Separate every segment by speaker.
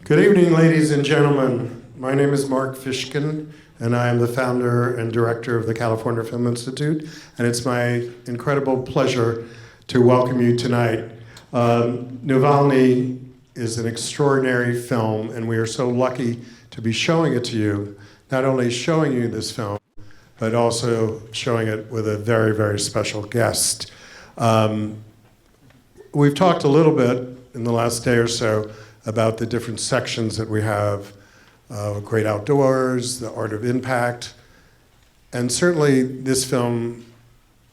Speaker 1: Good evening, ladies and gentlemen. My name is Mark Fishkin, and I am the founder and director of the California Film Institute, and it's my incredible pleasure to welcome you tonight. Nalvany is an extraordinary film, and we are so lucky to be showing it to you, not only showing you this film, but also showing it with a very, very special guest. We've talked a little bit in the last day or so about the different sections that we have, Great Outdoors, The Art of Impact, and certainly this film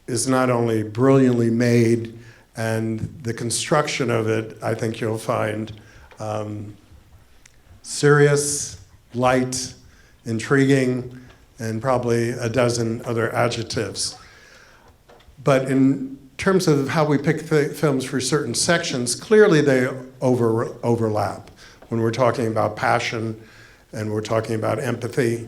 Speaker 1: is not only brilliantly made, and the construction of it, I think you'll find serious, light, intriguing, and probably a dozen other adjectives. But in terms of how we pick films for certain sections, clearly they overlap when we're talking about passion and we're talking about empathy.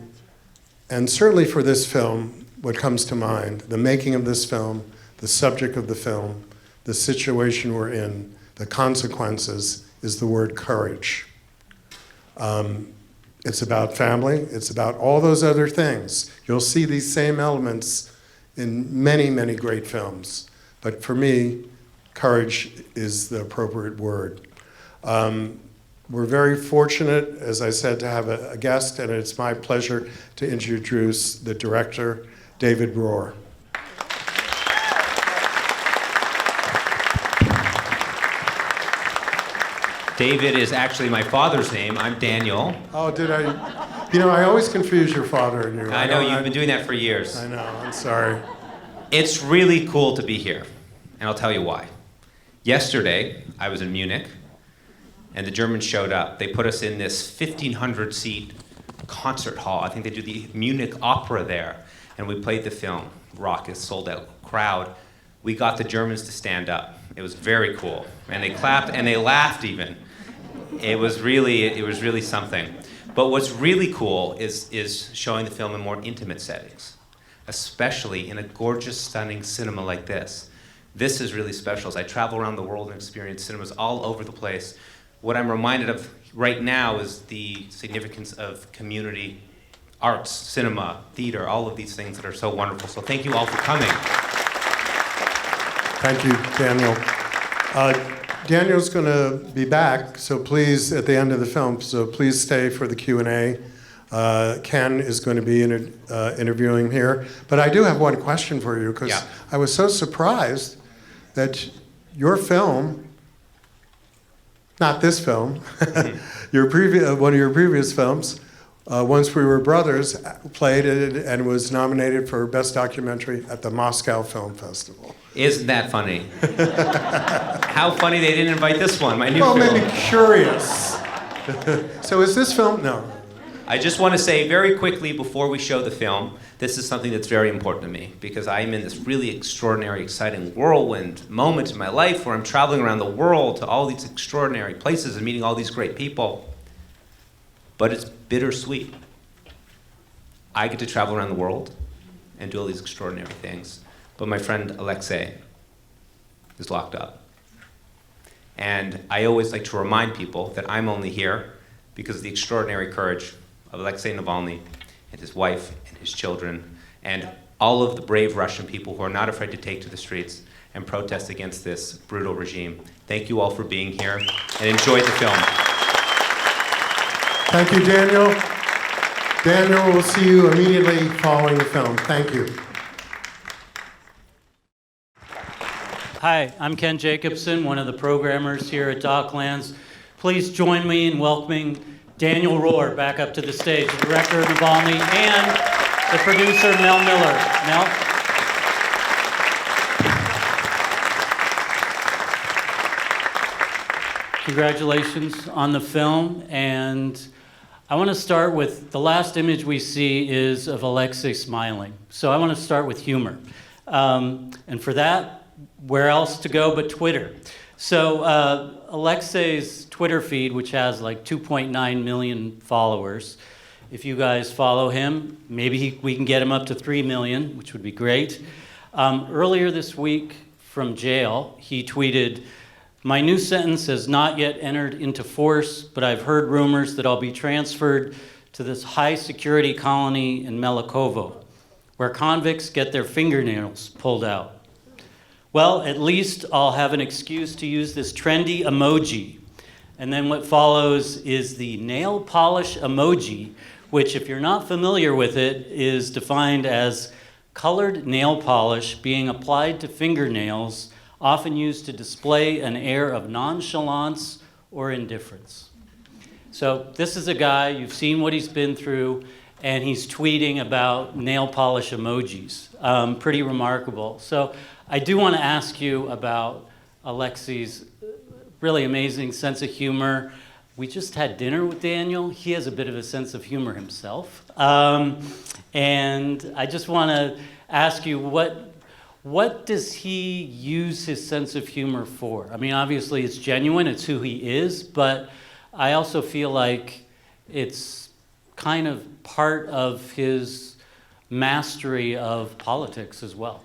Speaker 1: And certainly for this film, what comes to mind, the making of this film, the subject of the film, the situation we're in, the consequences, is the word courage. It's about family, it's about all those other things. You'll see these same elements in many, many great films. But for me, courage is the appropriate word. We're very fortunate, as I said, to have a guest, and it's my pleasure to introduce the director, David Roher.
Speaker 2: David is actually my father's name. I'm Daniel.
Speaker 1: Oh, did I? You know, I always confuse your father and you.
Speaker 2: I know, you've been doing that for years.
Speaker 1: I know, I'm sorry.
Speaker 2: It's really cool to be here, and I'll tell you why. Yesterday, I was in Munich, and the Germans showed up. They put us in this 1,500-seat concert hall. I think they do the Munich Opera there, and we played the film. Raucous, sold-out crowd. We got the Germans to stand up. It was very cool, and they clapped and they laughed even. It was really something. But what's really cool is showing the film in more intimate settings, especially in a gorgeous, stunning cinema like this. This is really special. As I travel around the world and experience cinemas all over the place, what I'm reminded of right now is the significance of community arts, cinema, theater, all of these things that are so wonderful. So thank you all for coming.
Speaker 1: Thank you, Daniel. Daniel's going to be back, so please, at the end of the film, so please stay for the Q&A. Ken is going to be interviewing here. But I do have one question for you, because I was so surprised that your film, not this film, one of your previous films, Once We Were Brothers, played it and was nominated for Best Documentary at the Moscow Film Festival.
Speaker 2: Isn't that funny? How funny they didn't invite this one, my new film.
Speaker 1: Well, maybe curious. So is this film? No.
Speaker 2: I just want to say very quickly before we show the film, this is something that's very important to me because I'm in this really extraordinary, exciting whirlwind moment in my life where I'm traveling around the world to all these extraordinary places and meeting all these great people. But it's bittersweet. I get to travel around the world and do all these extraordinary things, but my friend Alexei is locked up. And I always like to remind people that I'm only here because of the extraordinary courage of Alexei Navalny and his wife and his children and all of the brave Russian people who are not afraid to take to the streets and protest against this brutal regime. Thank you all for being here and enjoy the film.
Speaker 1: Thank you, Daniel. Daniel, we'll see you immediately following the film. Thank you.
Speaker 3: Hi, I'm Ken Jacobson, one of the programmers here at DocLands. Please join me in welcoming Daniel Roher back up to the stage, the director of Navalny, and the producer, Melanie Miller. Mel? Congratulations on the film, and I want to start with, the last image we see is of Alexei smiling. So I want to start with humor. And for that, where else to go but Twitter? So Alexei's Twitter feed, which has like 2.9 million followers, if you guys follow him, maybe we can get him up to 3 million, which would be great. Earlier this week from jail, he tweeted, My new sentence has not yet entered into force, but I've heard rumors that I'll be transferred to this high-security colony in Melikovo, where convicts get their fingernails pulled out. Well, at least I'll have an excuse to use this trendy emoji. And then what follows is the nail polish emoji, which, if you're not familiar with it, is defined as colored nail polish being applied to fingernails, often used to display an air of nonchalance or indifference. So this is a guy, you've seen what he's been through, and he's tweeting about nail polish emojis. Pretty remarkable. So I do want to ask you about Alexei's really amazing sense of humor. We just had dinner with Daniel. He has a bit of a sense of humor himself. And I just want to ask you, what does he use his sense of humor for? I mean, obviously it's genuine, it's who he is, but I also feel like it's kind of part of his mastery of politics as well.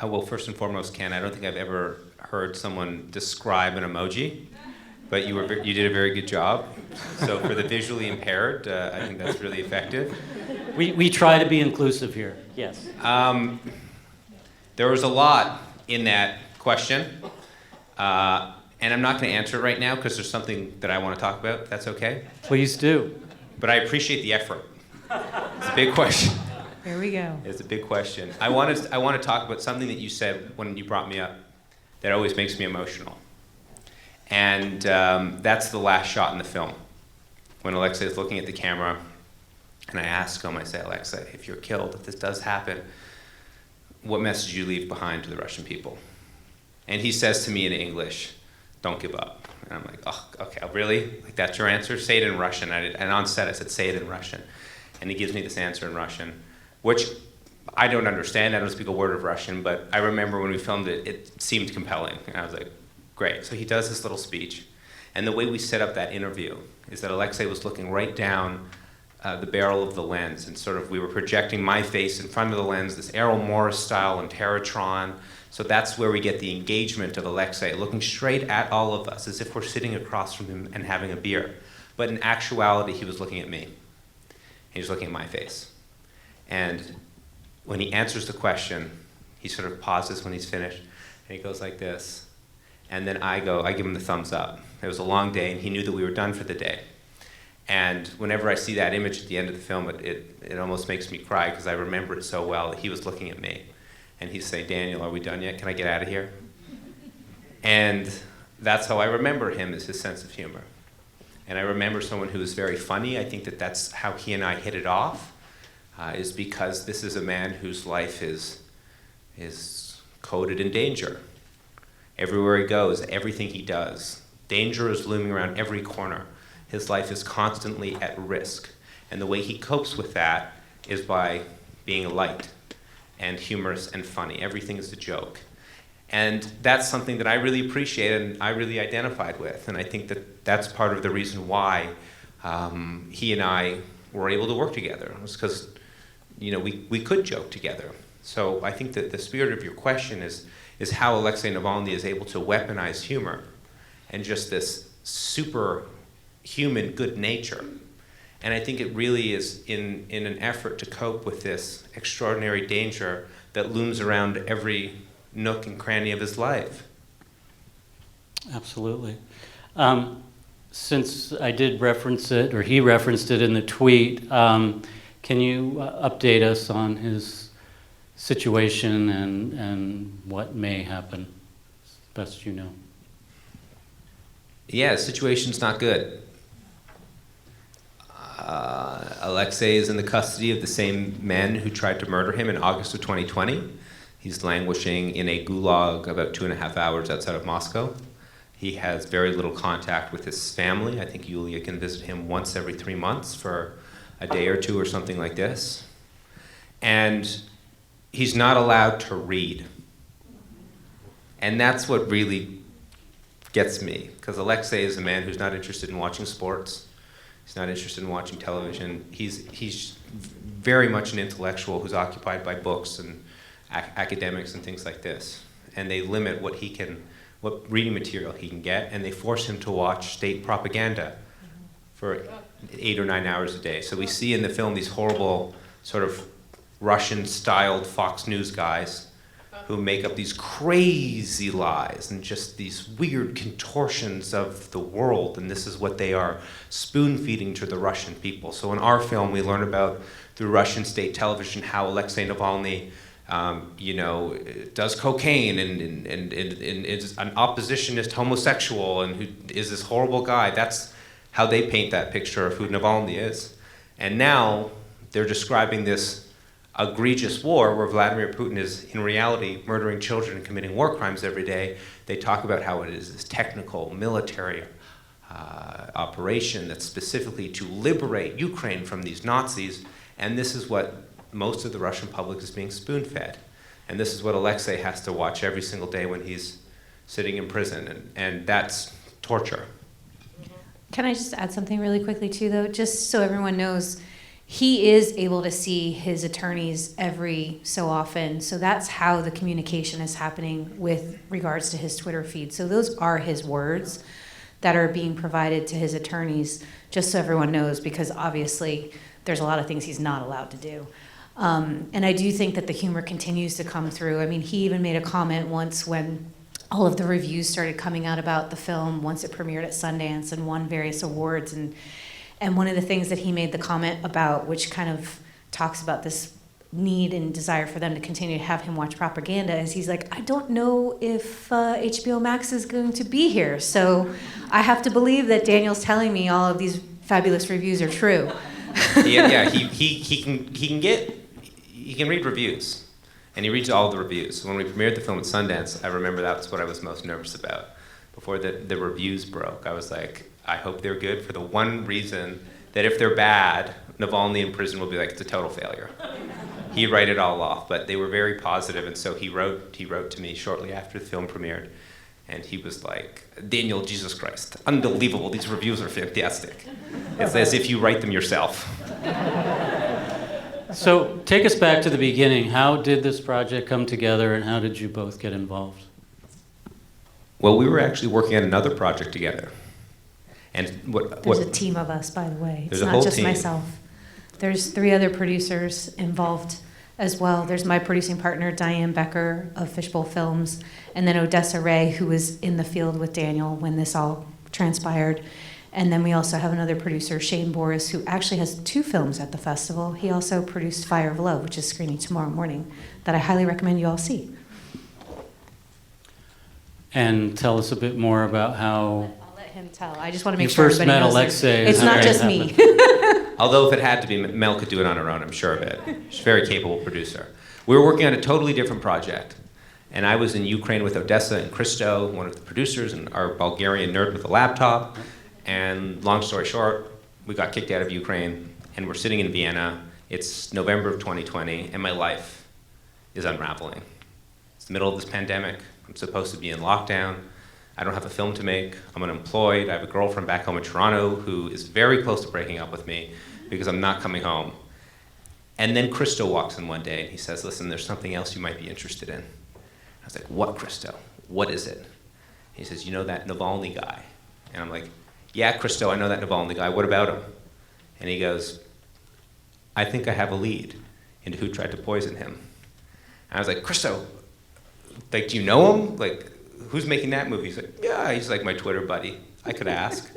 Speaker 2: Well, first and foremost, Ken, I don't think I've ever heard someone describe an emoji, but you did a very good job. So for the visually impaired, I think that's really effective.
Speaker 3: We try to be inclusive here, yes.
Speaker 2: There was a lot in that question, and I'm not going to answer it right now because there's something that I want to talk about. That's okay?
Speaker 3: Please do.
Speaker 2: But I appreciate the effort. It's a big question.
Speaker 4: Here we go.
Speaker 2: It's a big question. I want to talk about something that you said when you brought me up that always makes me emotional. And that's the last shot in the film, when Alexei is looking at the camera, and I ask him, I say, Alexei, if you're killed, if this does happen, what message do you leave behind to the Russian people? And he says to me in English, don't give up. And I'm like, oh, okay, really? Like, that's your answer? Say it in Russian. And on set I said, say it in Russian. And he gives me this answer in Russian, which I don't understand. I don't speak a word of Russian, but I remember when we filmed it, it seemed compelling. And I was like, great. So he does this little speech. And the way we set up that interview is that Alexei was looking right down the barrel of the lens, and sort of we were projecting my face in front of the lens, this Errol Morris style and Teratron. So that's where we get the engagement of Alexei, looking straight at all of us as if we're sitting across from him and having a beer. But in actuality, he was looking at me. He was looking at my face. And when he answers the question, he sort of pauses when he's finished, and he goes like this. And then I give him the thumbs up. It was a long day, and he knew that we were done for the day. And whenever I see that image at the end of the film, it almost makes me cry because I remember it so well that he was looking at me. And he'd say, Daniel, are we done yet? Can I get out of here? And that's how I remember him, is his sense of humor. And I remember someone who was very funny. I think that that's how he and I hit it off, is because this is a man whose life is coded in danger. Everywhere he goes, everything he does, danger is looming around every corner. His life is constantly at risk. And the way he copes with that is by being light and humorous and funny. Everything is a joke. And that's something that I really appreciate and I really identified with. And I think that that's part of the reason why he and I were able to work together. It was because, we could joke together. So I think that the spirit of your question is how Alexei Navalny is able to weaponize humor and just this superhuman good nature. And I think it really is in an effort to cope with this extraordinary danger that looms around every nook and cranny of his life.
Speaker 3: Absolutely. Since I did reference it, or he referenced it in the tweet, can you update us on his situation and what may happen, as best you know?
Speaker 2: Yeah, the situation's not good. Alexei is in the custody of the same men who tried to murder him in August of 2020. He's languishing in a gulag about 2.5 hours outside of Moscow. He has very little contact with his family. I think Yulia can visit him once every 3 months for a day or two or something like this. And he's not allowed to read. And that's what really gets me, because Alexei is a man who's not interested in watching sports. He's not interested in watching television. He's very much an intellectual who's occupied by books and academics and things like this. And they limit what he can what reading material he can get, and they force him to watch state propaganda for 8 or 9 hours a day. So we see in the film these horrible sort of Russian-styled Fox News guys who make up these crazy lies and just these weird contortions of the world, and this is what they are spoon-feeding to the Russian people. So in our film, we learn about, through Russian state television, how Alexei Navalny does cocaine and is an oppositionist homosexual and who is this horrible guy. That's how they paint that picture of who Navalny is. And now they're describing this egregious war where Vladimir Putin is in reality murdering children and committing war crimes every day. They talk about how it is this technical military operation that's specifically to liberate Ukraine from these Nazis, and this is what most of the Russian public is being spoon-fed. And this is what Alexei has to watch every single day when he's sitting in prison, and that's torture.
Speaker 4: Can I just add something really quickly too, though? Just so everyone knows, he is able to see his attorneys every so often. So that's how the communication is happening with regards to his Twitter feed. So those are his words that are being provided to his attorneys, just so everyone knows, because obviously there's a lot of things he's not allowed to do. And I do think that the humor continues to come through. I mean, he even made a comment once when all of the reviews started coming out about the film once it premiered at Sundance and won various awards. And one of the things that he made the comment about, which kind of talks about this need and desire for them to continue to have him watch propaganda, is he's like, I don't know if HBO Max is going to be here. So I have to believe that Daniel's telling me all of these fabulous reviews are true.
Speaker 2: Yeah, he can read reviews, and he reads all the reviews. When we premiered the film at Sundance, I remember that's what I was most nervous about. Before the reviews broke, I was like, I hope they're good for the one reason that if they're bad, Navalny in prison will be like, it's a total failure. He'd write it all off, but they were very positive, and so he wrote to me shortly after the film premiered, and he was like, Daniel, Jesus Christ, unbelievable, these reviews are fantastic. It's as if you write them yourself.
Speaker 3: So take us back to the beginning. How did this project come together, and how did you both get involved?
Speaker 2: Well, we were actually working on another project together. And
Speaker 4: There's a team of us, by the way. It's
Speaker 2: There's a
Speaker 4: not
Speaker 2: whole
Speaker 4: just
Speaker 2: team.
Speaker 4: myself. There's 3 other producers involved as well. There's my producing partner, Diane Becker of Fishbowl Films, and then Odessa Ray, who was in the field with Daniel when this all transpired. And then we also have another producer, Shane Boris, who actually has 2 films at the festival. He also produced Fire of Love, which is screening tomorrow morning, that I highly recommend you all see.
Speaker 3: And tell us a bit more about how
Speaker 4: I'll let him tell. I just want to make
Speaker 3: you
Speaker 4: sure
Speaker 3: first
Speaker 4: everybody
Speaker 3: met
Speaker 4: knows that
Speaker 3: Alexei.
Speaker 4: it's
Speaker 3: and how
Speaker 4: not
Speaker 3: it
Speaker 4: just
Speaker 3: happened.
Speaker 4: me.
Speaker 2: although if it had to be, Mel could do it on her own, I'm sure of it. She's a very capable producer. We were working on a totally different project. And I was in Ukraine with Odessa and Christo, one of the producers, and our Bulgarian nerd with a laptop. And long story short, we got kicked out of Ukraine, and we're sitting in Vienna. It's November of 2020, and my life is unraveling. It's the middle of this pandemic. I'm supposed to be in lockdown. I don't have a film to make. I'm unemployed. I have a girlfriend back home in Toronto who is very close to breaking up with me because I'm not coming home. And then Christo walks in one day, and he says, listen, there's something else you might be interested in. I was like, what, Christo? What is it? He says, you know that Navalny guy? And I'm like, yeah, Christo, I know that Navalny guy. What about him? And he goes, I think I have a lead into who tried to poison him. And I was like, Christo, like, do you know him? Like, who's making that movie? He's like, yeah, he's like my Twitter buddy. I could ask.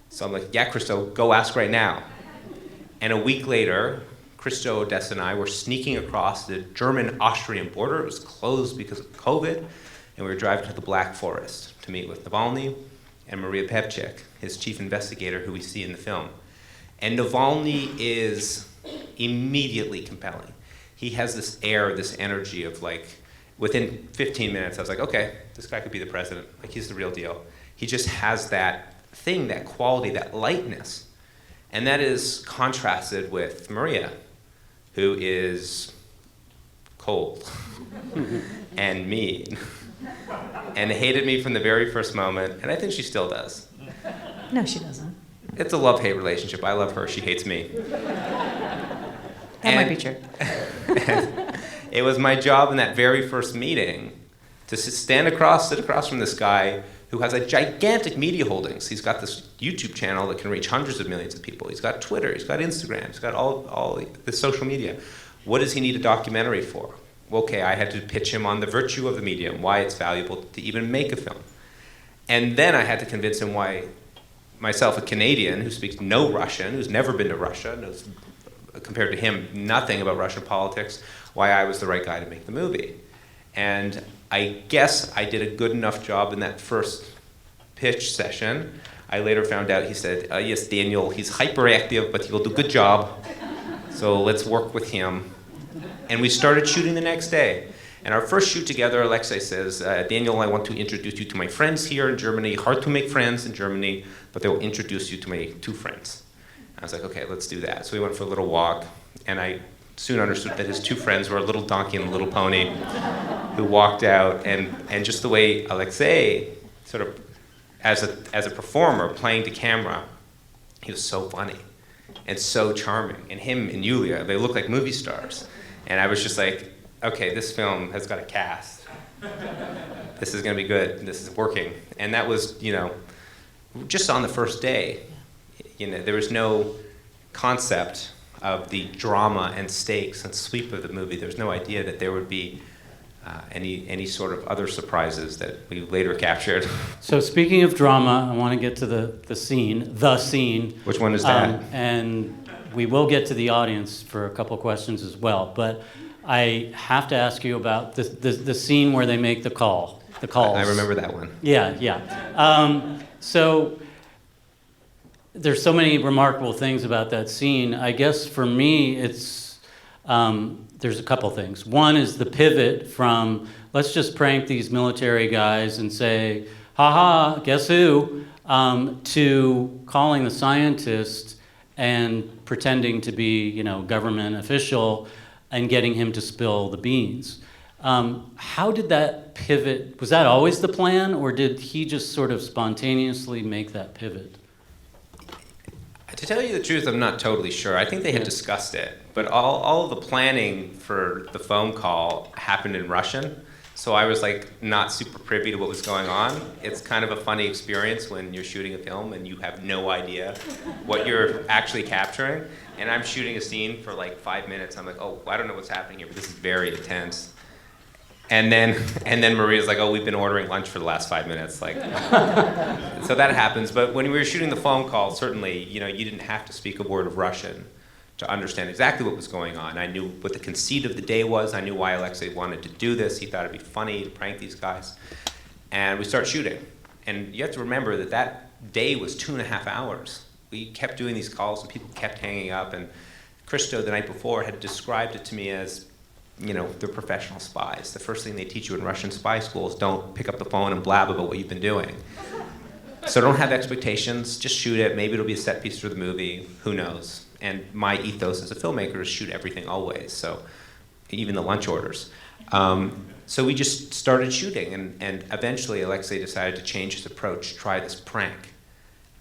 Speaker 2: So I'm like, yeah, Christo, go ask right now. And a week later, Christo, Odessa, and I were sneaking across the German-Austrian border. It was closed because of COVID. And we were driving to the Black Forest to meet with Navalny and Maria Pevchik, his chief investigator, who we see in the film. And Navalny is immediately compelling. He has this air, this energy of like, within 15 minutes, I was like, okay, this guy could be the president. Like, he's the real deal. He just has that thing, that quality, that lightness. And that is contrasted with Maria, who is cold and mean and hated me from the very first moment, and I think she still does.
Speaker 4: No, she doesn't.
Speaker 2: It's a love-hate relationship. I love her, she hates me.
Speaker 4: That might be true.
Speaker 2: It was my job in that very first meeting to sit across from this guy who has a gigantic media holdings. He's got this YouTube channel that can reach hundreds of millions of people. He's got Twitter, he's got Instagram, he's got all the social media. What does he need a documentary for? Well, okay, I had to pitch him on the virtue of the medium, why it's valuable to even make a film. And then I had to convince him why myself, a Canadian who speaks no Russian, who's never been to Russia, knows, compared to him, nothing about Russian politics, why I was the right guy to make the movie. And I guess I did a good enough job in that first pitch session. I later found out, he said, yes, Daniel, he's hyperactive, but he'll do a good job. So let's work with him. And we started shooting the next day. And our first shoot together, Alexei says, Daniel, I want to introduce you to my friends here in Germany. Hard to make friends in Germany, but they will introduce you to my 2 friends. I was like, okay, let's do that. So we went for a little walk, and I soon understood that his 2 friends were a little donkey and a little pony who walked out, and just the way Alexei, sort of as a performer playing to camera, he was so funny and so charming. And him and Yulia, they look like movie stars. And I was just like, okay, this film has got a cast. This is gonna be good, this is working. And that was, just on the first day, there was no concept of the drama and stakes and sweep of the movie. There was no idea that there would be any sort of other surprises that we later captured.
Speaker 3: So speaking of drama, I want to get to the scene.
Speaker 2: Which one is that?
Speaker 3: And we will get to the audience for a couple questions as well. But I have to ask you about the scene where they make the calls.
Speaker 2: I remember that one.
Speaker 3: Yeah. So there's so many remarkable things about that scene. I guess for me, it's there's a couple things. One is the pivot from let's just prank these military guys and say, "Ha, guess who?" To calling the scientist and pretending to be, government official and getting him to spill the beans. How did that pivot? Was that always the plan, or did he just sort of spontaneously make that pivot?
Speaker 2: To tell you the truth, I'm not totally sure. I think they had discussed it, but all of the planning for the phone call happened in Russian, so I was not super privy to what was going on. It's kind of a funny experience when you're shooting a film and you have no idea what you're actually capturing. And I'm shooting a scene for 5 minutes. I'm like, oh, I don't know what's happening here, but this is very intense. And then Maria's like, oh, we've been ordering lunch for the last 5 minutes. So that happens. But when we were shooting the phone call, certainly, you didn't have to speak a word of Russian to understand exactly what was going on. I knew what the conceit of the day was. I knew why Alexei wanted to do this. He thought it'd be funny to prank these guys. And we start shooting. And you have to remember that day was 2.5 hours. We kept doing these calls and people kept hanging up. And Christo, the night before, had described it to me as, they're professional spies. The first thing they teach you in Russian spy school is don't pick up the phone and blab about what you've been doing. So don't have expectations, just shoot it. Maybe it'll be a set piece for the movie, who knows? And my ethos as a filmmaker is shoot everything always, so even the lunch orders. So we just started shooting, and eventually Alexei decided to change his approach, try this prank.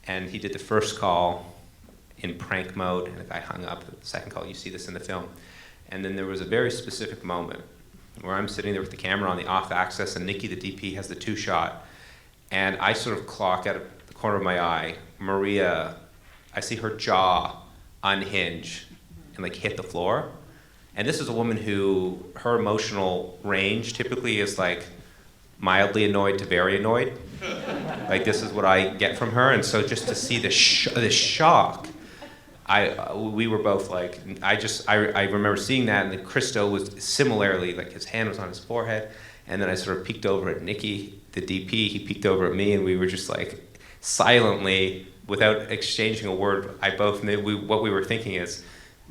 Speaker 2: And he did the first call in prank mode, and the guy hung up. The second call, you see this in the film. And then there was a very specific moment where I'm sitting there with the camera on the off axis, and Nikki, the DP, has the 2-shot. And I sort of clock out of the corner of my eye, Maria, I see her jaw unhinge and hit the floor. And this is a woman who, her emotional range typically is mildly annoyed to very annoyed. This is what I get from her. And so just to see the shock, we were both I remember seeing that, and then Christo was similarly, his hand was on his forehead, and then I sort of peeked over at Nikki, the DP, he peeked over at me, and we were just silently, without exchanging a word, I both knew what we were thinking is,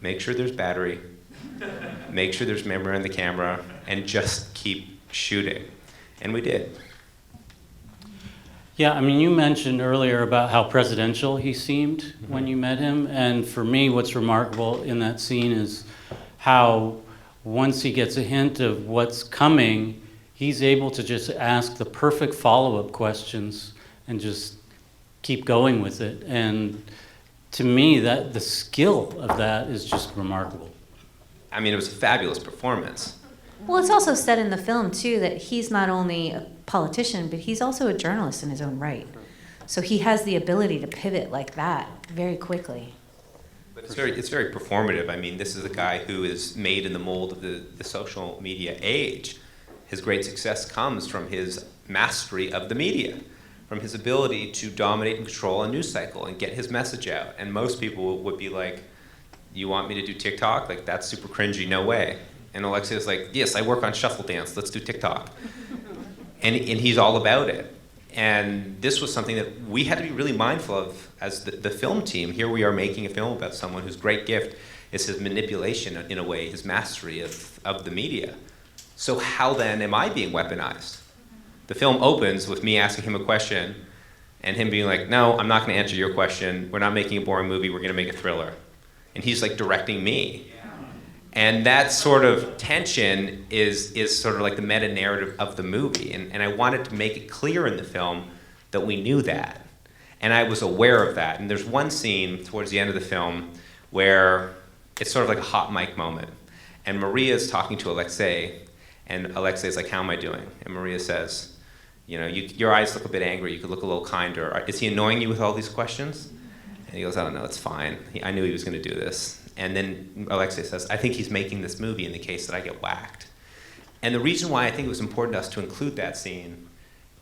Speaker 2: make sure there's battery, make sure there's memory on the camera, and just keep shooting. And we did.
Speaker 3: Yeah, you mentioned earlier about how presidential he seemed when you met him, and for me what's remarkable in that scene is how once he gets a hint of what's coming, he's able to just ask the perfect follow-up questions and just keep going with it. And to me, that the skill of that is just remarkable.
Speaker 2: It was a fabulous performance.
Speaker 4: Well, it's also said in the film, too, that he's not only a politician, but he's also a journalist in his own right. So he has the ability to pivot like that very quickly.
Speaker 2: But it's very performative. I mean, this is a guy who is made in the mold of the social media age. His great success comes from his mastery of the media, from his ability to dominate and control a news cycle and get his message out. And most people would be like, you want me to do TikTok? Like, that's super cringy, no way. And Alexei is like, yes, I work on shuffle dance, let's do TikTok. And he's all about it. And this was something that we had to be really mindful of as the film team. Here we are making a film about someone whose great gift is his manipulation, in a way, his mastery of the media. So how then am I being weaponized? The film opens with me asking him a question and him being like, no, I'm not gonna answer your question. We're not making a boring movie, we're gonna make a thriller. And he's like directing me. And that sort of tension is sort of like the meta-narrative of the movie. And I wanted to make it clear in the film that we knew that. And I was aware of that. And there's one scene towards the end of the film where it's sort of like a hot mic moment. And Maria is talking to Alexei, and Alexei is like, how am I doing? And Maria says, you know, your eyes look a bit angry, you could look a little kinder. Is he annoying you with all these questions? And he goes, I don't know, it's fine. I knew he was gonna do this. And then Alexei says, I think he's making this movie in the case that I get whacked. And the reason why I think it was important to us to include that scene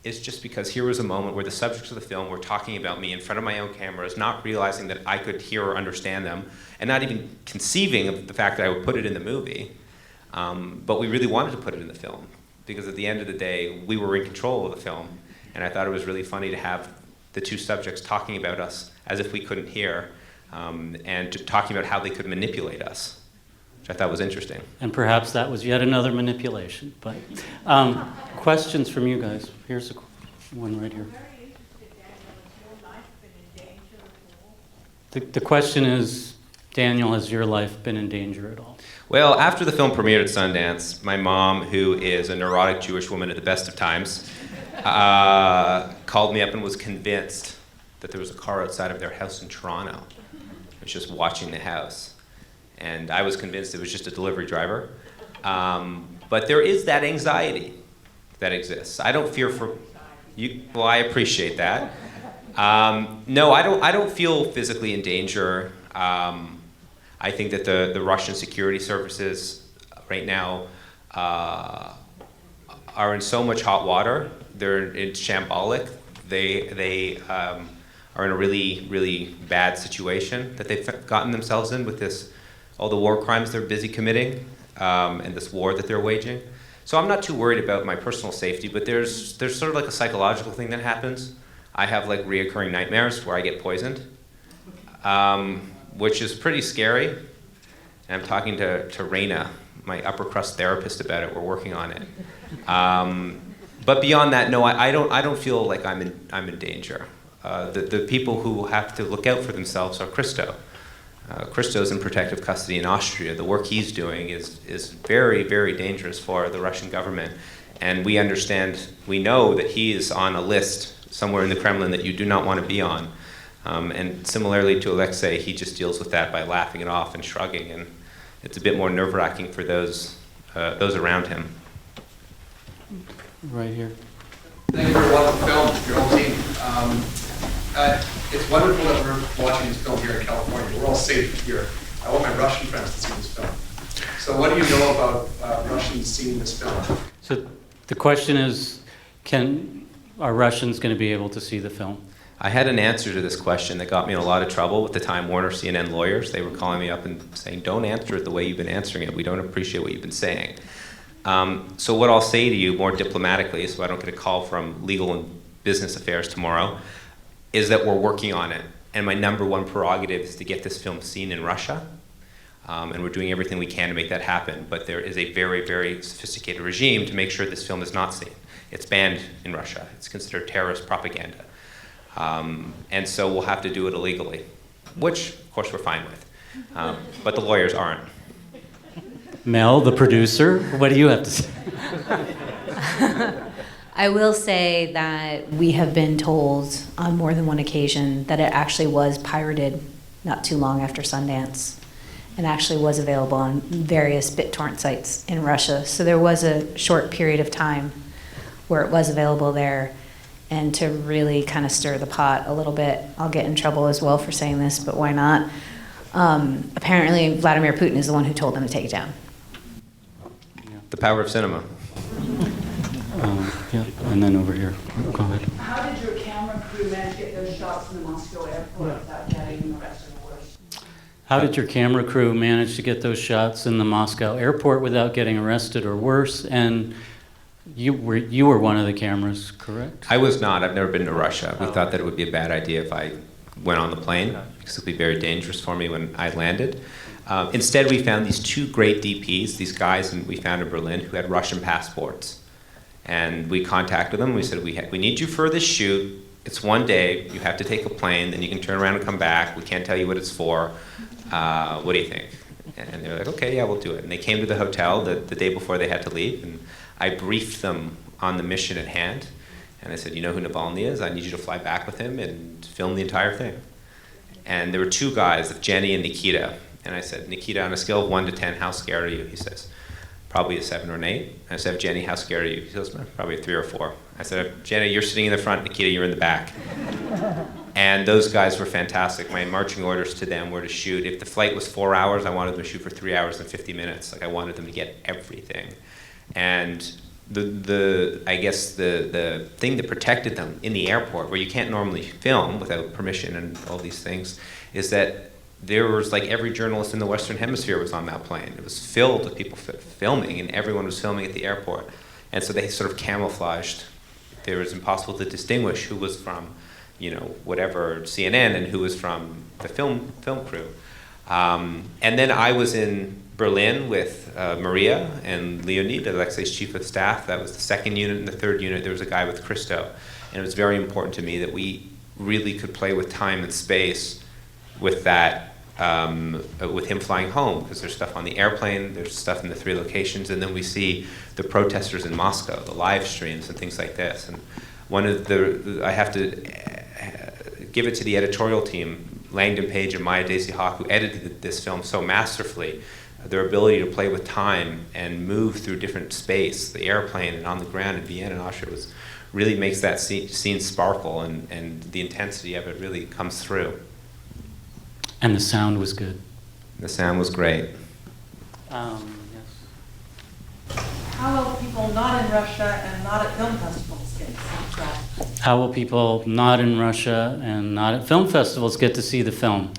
Speaker 2: is just because here was a moment where the subjects of the film were talking about me in front of my own cameras, not realizing that I could hear or understand them, and not even conceiving of the fact that I would put it in the movie. But we really wanted to put it in the film, because at the end of the day, we were in control of the film. And I thought it was really funny to have the two subjects talking about us as if we couldn't hear. And talking about how they could manipulate us, which I thought was interesting.
Speaker 3: And perhaps that was yet another manipulation. But questions from you guys. Here's one right here. The question is, Daniel, has your life been in danger at all?
Speaker 2: Well, after the film premiered at Sundance, my mom, who is a neurotic Jewish woman at the best of times, called me up and was convinced that there was a car outside of their house in Toronto. I was just watching the house. And I was convinced it was just a delivery driver. But there is that anxiety that exists. I don't fear for you. Well, I appreciate that. No, I don't feel physically in danger. I think that the Russian security services right now are in so much hot water. It's shambolic. They are in a really, really bad situation that they've gotten themselves in with all the war crimes they're busy committing, and this war that they're waging. So I'm not too worried about my personal safety, but there's sort of like a psychological thing that happens. I have like reoccurring nightmares where I get poisoned, which is pretty scary. And I'm talking to Raina, my upper crust therapist, about it. We're working on it. But beyond that, no, I don't feel like I'm in danger. The people who have to look out for themselves are Christo. Christo's in protective custody in Austria. The work he's doing is very, very dangerous for the Russian government. And we know that he is on a list somewhere in the Kremlin that you do not want to be on. And similarly to Alexei, he just deals with that by laughing it off and shrugging. And it's a bit more nerve-wracking for those around him.
Speaker 3: Right here.
Speaker 5: Thank you for a wonderful film, your whole team. It's wonderful that we're watching this film here in California. We're all safe here. I want my Russian friends to see this film. So what do you know about Russians seeing this film?
Speaker 3: So the question is, are Russians going to be able to see the film?
Speaker 2: I had an answer to this question that got me in a lot of trouble with the Time Warner CNN lawyers. They were calling me up and saying, don't answer it the way you've been answering it. We don't appreciate what you've been saying. So what I'll say to you more diplomatically, so I don't get a call from legal and business affairs tomorrow, is that we're working on it. And my number one prerogative is to get this film seen in Russia. And we're doing everything we can to make that happen. But there is a very, very sophisticated regime to make sure this film is not seen. It's banned in Russia. It's considered terrorist propaganda. And so we'll have to do it illegally, which, of course, we're fine with. But the lawyers aren't.
Speaker 3: Mel, the producer, what do you have to say?
Speaker 4: I will say that we have been told on more than one occasion that it actually was pirated not too long after Sundance. and actually was available on various BitTorrent sites in Russia. So there was a short period of time where it was available there. And to really kind of stir the pot a little bit, I'll get in trouble as well for saying this, but why not? Apparently, Vladimir Putin is the one who told them to take it down.
Speaker 2: The power of cinema.
Speaker 3: Yeah, and then over here. Go ahead.
Speaker 6: How did your camera crew manage to get those shots in the Moscow airport without getting arrested or worse?
Speaker 3: How did your camera crew manage to get those shots in the Moscow airport without getting arrested or worse? And you were one of the cameras, correct?
Speaker 2: I was not. I've never been to Russia. We thought that it would be a bad idea if I went on the plane, because it would be very dangerous for me when I landed. Instead, we found these two great DPs, these guys we found in Berlin who had Russian passports. And we contacted them. We said, we need you for this shoot. It's one day. You have to take a plane. Then you can turn around and come back. We can't tell you what it's for. What do you think? And they're like, okay, yeah, we'll do it. And they came to the hotel the day before they had to leave. And I briefed them on the mission at hand. And I said, you know who Navalny is? I need you to fly back with him and film the entire thing. And there were two guys, Jenny and Nikita. And I said, Nikita, on a scale of 1 to 10, how scared are you? He says, probably a 7 or an 8. And I said, Jenny, how scared are you? He says, probably a 3 or 4. I said, Jenny, you're sitting in the front. Nikita, you're in the back. And those guys were fantastic. My marching orders to them were to shoot. If the flight was 4 hours, I wanted them to shoot for 3 hours and 50 minutes. Like, I wanted them to get everything. And I guess the thing that protected them in the airport, where you can't normally film without permission and all these things, is that there was, like, every journalist in the Western Hemisphere was on that plane. It was filled with people filming, and everyone was filming at the airport. And so they sort of camouflaged. It was impossible to distinguish who was from, whatever, CNN, and who was from the film crew. And then I was in Berlin with Maria and Leonid, Alexei's chief of staff. That was the second unit. And the third unit, there was a guy with Christo. And it was very important to me that we really could play with time and space with that, with him flying home, because there's stuff on the airplane, there's stuff in the 3 locations, and then we see the protesters in Moscow, the live streams and things like this. And one of I have to give it to the editorial team, Langdon Page and Maya Daisy Hawk, who edited this film so masterfully. Their ability to play with time and move through different space, the airplane and on the ground in Vienna and Austria, really makes that scene sparkle, and the intensity of it really comes through.
Speaker 3: And the sound was good.
Speaker 2: The sound was great.
Speaker 3: Yes.
Speaker 6: How will people not in Russia and not at film festivals get to see the film?
Speaker 3: How will people not in Russia and not at film festivals get to see the film?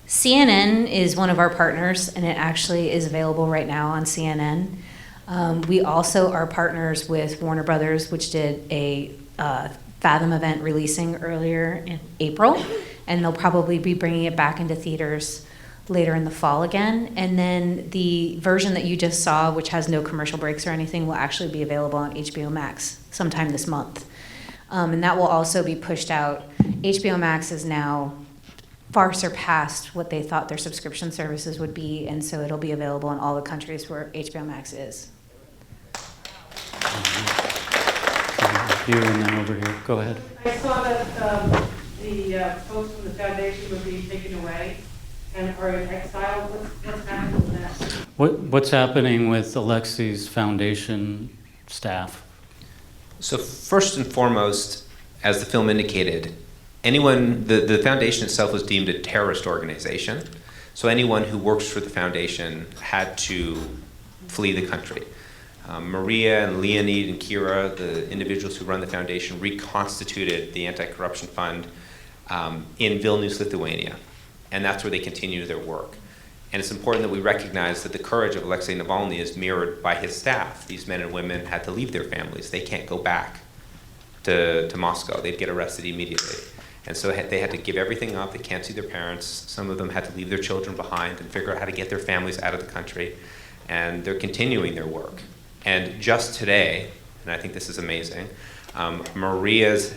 Speaker 4: CNN is one of our partners, and it actually is available right now on CNN. We also are partners with Warner Brothers, which did a Fathom event releasing earlier in April, and they'll probably be bringing it back into theaters later in the fall again. And then the version that you just saw, which has no commercial breaks or anything, will actually be available on HBO Max sometime this month. And that will also be pushed out. HBO Max is now far surpassed what they thought their subscription services would be, and so it'll be available in all the countries where HBO Max is.
Speaker 3: Here and then over here. Go ahead.
Speaker 6: I saw that the folks from the foundation were being taken away and are in exile. What's happening with that?
Speaker 3: What's happening with Alexei's foundation staff?
Speaker 2: So first and foremost, as the film indicated, the foundation itself was deemed a terrorist organization. So anyone who works for the foundation had to flee the country. Maria and Leonid and Kira, the individuals who run the foundation, reconstituted the anti-corruption fund in Vilnius, Lithuania. And that's where they continue their work. And it's important that we recognize that the courage of Alexei Navalny is mirrored by his staff. These men and women had to leave their families. They can't go back to Moscow. They'd get arrested immediately. And so they had to give everything up. They can't see their parents. Some of them had to leave their children behind and figure out how to get their families out of the country. And they're continuing their work. And just today, and I think this is amazing, Maria's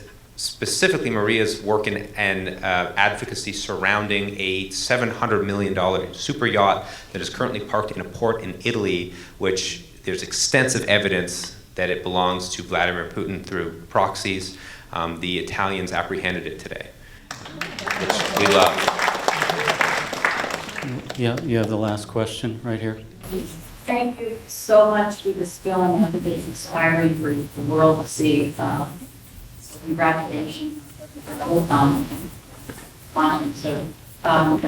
Speaker 2: work and advocacy surrounding a $700 million super yacht that is currently parked in a port in Italy, which there's extensive evidence that it belongs to Vladimir Putin through proxies. The Italians apprehended it today, which we love.
Speaker 3: Yeah, you have the last question right here.
Speaker 7: Thank you so much for this film. I think it's inspiring for the world to see. So congratulations for the whole film. So, I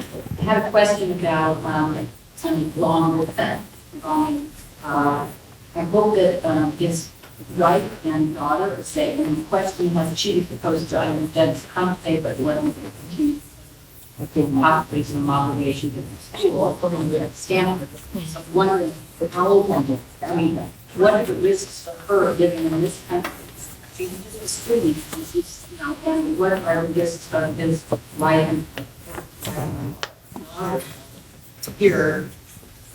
Speaker 7: had a question about some long I hope that his wife and daughter are safe. And the question was, she proposed to identify company, but when she possibly some obligation to school for them to stand. So one of the old I mean, what are the risks for her living in this country? She's just free. She's, and what are the risks of his life here?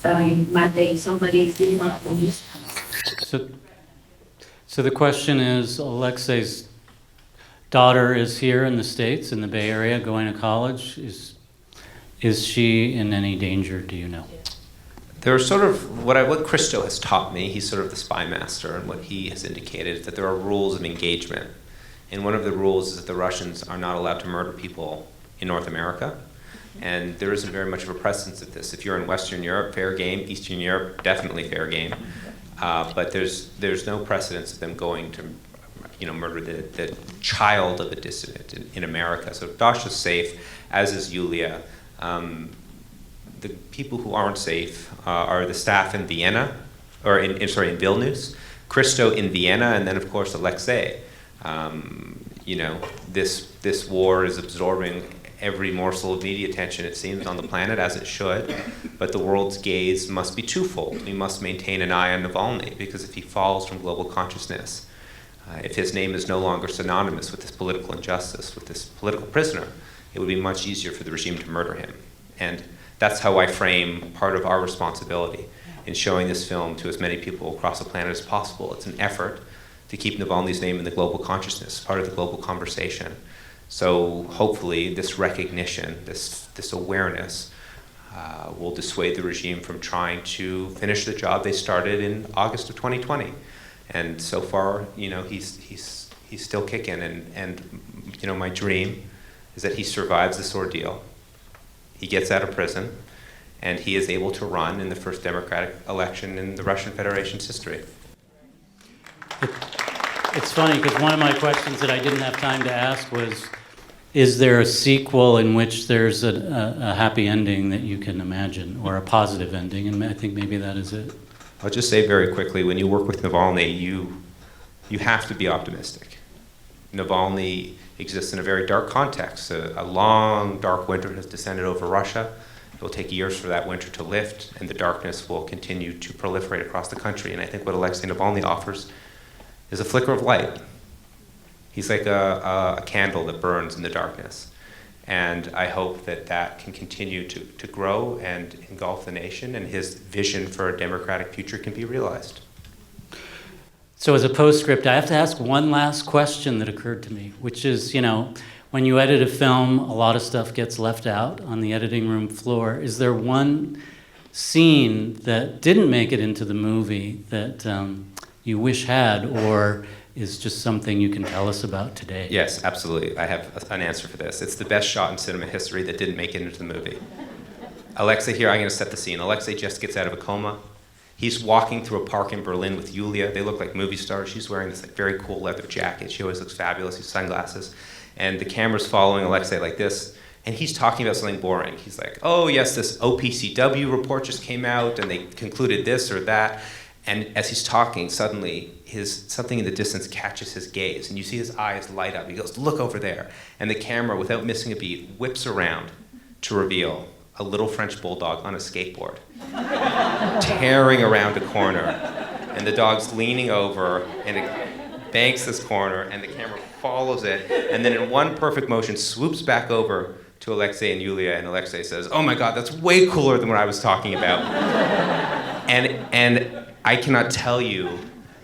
Speaker 7: I mean, might they somebody's doing like this?
Speaker 3: So the question is, Alexei's daughter is here in the States, in the Bay Area, going to college. Is she in any danger, do you know?
Speaker 2: There are sort of, what Christo has taught me, he's sort of the spy master, and what he has indicated is that there are rules of engagement. And one of the rules is that the Russians are not allowed to murder people in North America. And there isn't very much of a precedence of this. If you're in Western Europe, fair game. Eastern Europe, definitely fair game. But there's no precedence of them going to murder the child of a dissident in America. So Dasha's safe, as is Yulia. The people who aren't safe are the staff in Vienna, or in Vilnius, Christo in Vienna, and then of course Alexei. This war is absorbing every morsel of media attention, it seems, on the planet, as it should. But the world's gaze must be twofold. We must maintain an eye on Navalny, because if he falls from global consciousness, if his name is no longer synonymous with this political injustice, with this political prisoner, it would be much easier for the regime to murder him. And that's how I frame part of our responsibility in showing this film to as many people across the planet as possible. It's an effort to keep Navalny's name in the global consciousness, part of the global conversation. So hopefully this recognition, this awareness will dissuade the regime from trying to finish the job they started in August of 2020. And so far, he's still kicking. And my dream is that he survives this ordeal. He gets out of prison, and he is able to run in the first democratic election in the Russian Federation's history.
Speaker 3: It's funny, because one of my questions that I didn't have time to ask was, is there a sequel in which there's a happy ending that you can imagine, or a positive ending? And I think maybe that is it.
Speaker 2: I'll just say very quickly, when you work with Navalny, you have to be optimistic. Navalny exists in a very dark context. A long, dark winter has descended over Russia. It will take years for that winter to lift, and the darkness will continue to proliferate across the country. And I think what Alexei Navalny offers is a flicker of light. He's like a candle that burns in the darkness. And I hope that can continue to grow and engulf the nation, and his vision for a democratic future can be realized.
Speaker 3: So as a postscript, I have to ask one last question that occurred to me, which is, when you edit a film, a lot of stuff gets left out on the editing room floor. Is there one scene that didn't make it into the movie that you wish had, or is just something you can tell us about today?
Speaker 2: Yes, absolutely. I have an answer for this. It's the best shot in cinema history that didn't make it into the movie. Alexei here, I'm going to set the scene. Alexei just gets out of a coma. He's walking through a park in Berlin with Yulia. They look like movie stars. She's wearing this very cool leather jacket. She always looks fabulous, these sunglasses. And the camera's following Alexei like this. And he's talking about something boring. He's like, oh yes, this OPCW report just came out, and they concluded this or that. And as he's talking, suddenly something in the distance catches his gaze, and you see his eyes light up. He goes, look over there. And the camera, without missing a beat, whips around to reveal a little French bulldog on a skateboard, tearing around a corner. And the dog's leaning over, and it banks this corner, and the camera follows it, and then in one perfect motion swoops back over to Alexei and Yulia, and Alexei says, oh my God, that's way cooler than what I was talking about. And I cannot tell you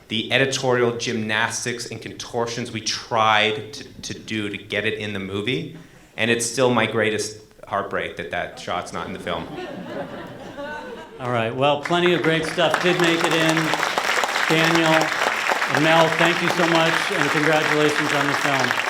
Speaker 2: the editorial gymnastics and contortions we tried to do to get it in the movie, and it's still my greatest heartbreak that shot's not in the film.
Speaker 3: All right, well, plenty of great stuff did make it in. Daniel and Mel, thank you so much, and congratulations on the film.